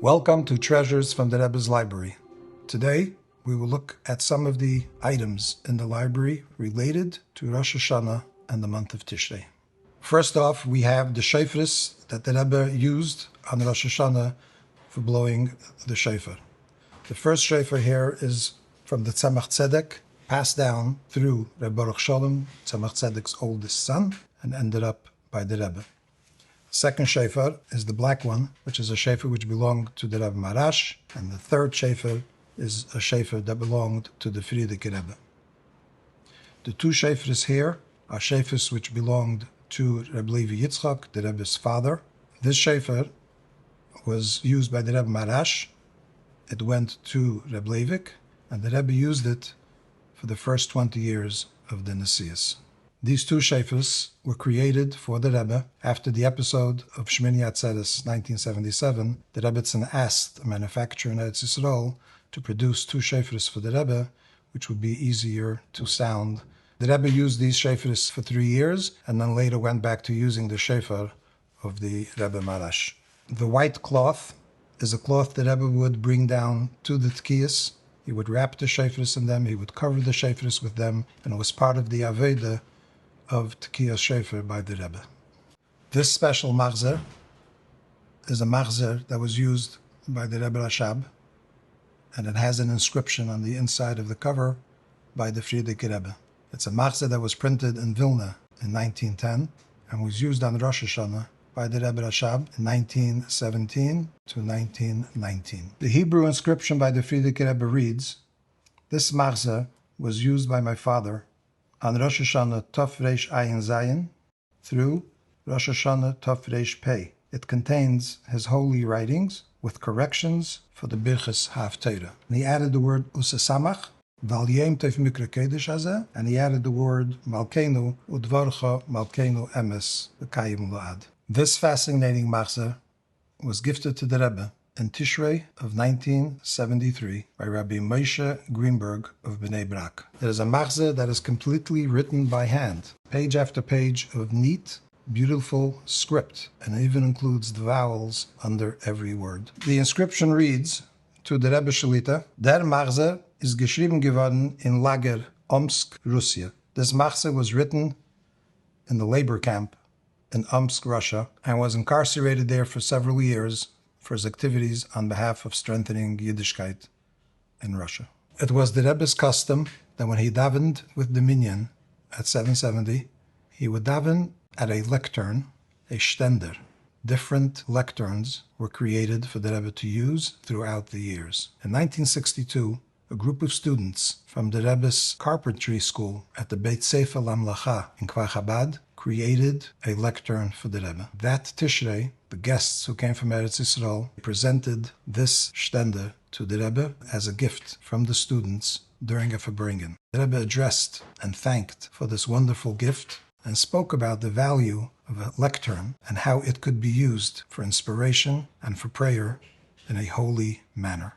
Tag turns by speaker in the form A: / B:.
A: Welcome to Treasures from the Rebbe's Library. Today, we will look at some of the items in the library related to Rosh Hashanah and the month of Tishrei. First off, we have the Shofros that the Rebbe used on Rosh Hashanah for blowing the shofar. The first shofar here is from the Tzemach Tzedek, passed down through Rebbe Rashab, Tzemach Tzedek's oldest son, and ended up by the Rebbe. Second shofar is the black one, which is a shofar which belonged to the Rebbe Marash, and the third shofar is a shofar that belonged to the Frierdiker Rebbe. The two shofars here are shofars which belonged to Rebbe Levi Yitzchak, the Rebbe's father. This shofar was used by the Rebbe Marash. It went to Rebbe Leivik, and the Rebbe used it for the first 20 years of the Nesius. These two shofars were created for the Rebbe after the episode of Shmini Atzeres 1977. The Rebbetzin asked a manufacturer in Eretz Yisrael to produce two shofars for the Rebbe, which would be easier to sound. The Rebbe used these shofars for 3 years, and then later went back to using the shofar of the Rebbe Marash. The white cloth is a cloth the Rebbe would bring down to the Tekios. He would wrap the shofars in them, he would cover the shofars with them, and it was part of the Aveda of Tekios shofar by the Rebbe. This special Machzor is a Machzor that was used by the Rebbe Rashab, and it has an inscription on the inside of the cover by the Frierdiker Rebbe. It's a Machzor that was printed in Vilna in 1910 and was used on Rosh Hashanah by the Rebbe Rashab in 1917 to 1919. The Hebrew inscription by the Frierdiker Rebbe reads, "This Machzor was used by my father on Rosh Hashanah Tov Reish Ayin Zayin through Rosh Hashanah Tov Reish Pei. It contains his holy writings with corrections for the Birchas HaHaftarah." And he added the word Usasamach, Val Yem Tev Mikra Kedesh Hazeh, and he added the word Malkeinu Udvarcha Malkeinu Emes V'Kayim Lo'ad. This fascinating Machzor was gifted to the Rebbe in Tishrei of 1973 by Rabbi Moshe Greenberg of Bnei Brak. It is a Machzor that is completely written by hand, page after page of neat, beautiful script, and it even includes the vowels under every word. The inscription reads, to the Rebbe Shalita, "Der Machzor is geschrieben geworden in Lager, Omsk, Russia." This Machzor was written in the labor camp in Omsk, Russia, and was incarcerated there for several years for his activities on behalf of strengthening Yiddishkeit in Russia. It was the Rebbe's custom that when he davened with the minyan at 770, he would daven at a lectern, a Shtender. Different lecterns were created for the Rebbe to use throughout the years. In 1962, a group of students from the Rebbe's carpentry school at the Beit Sefer Lamlacha in Chabad created a lectern for the Rebbe. That Tishrei, the guests who came from Eretz Yisrael presented this Shtender to the Rebbe as a gift from the students during a Farbrengen. The Rebbe addressed and thanked for this wonderful gift and spoke about the value of a lectern and how it could be used for inspiration and for prayer in a holy manner.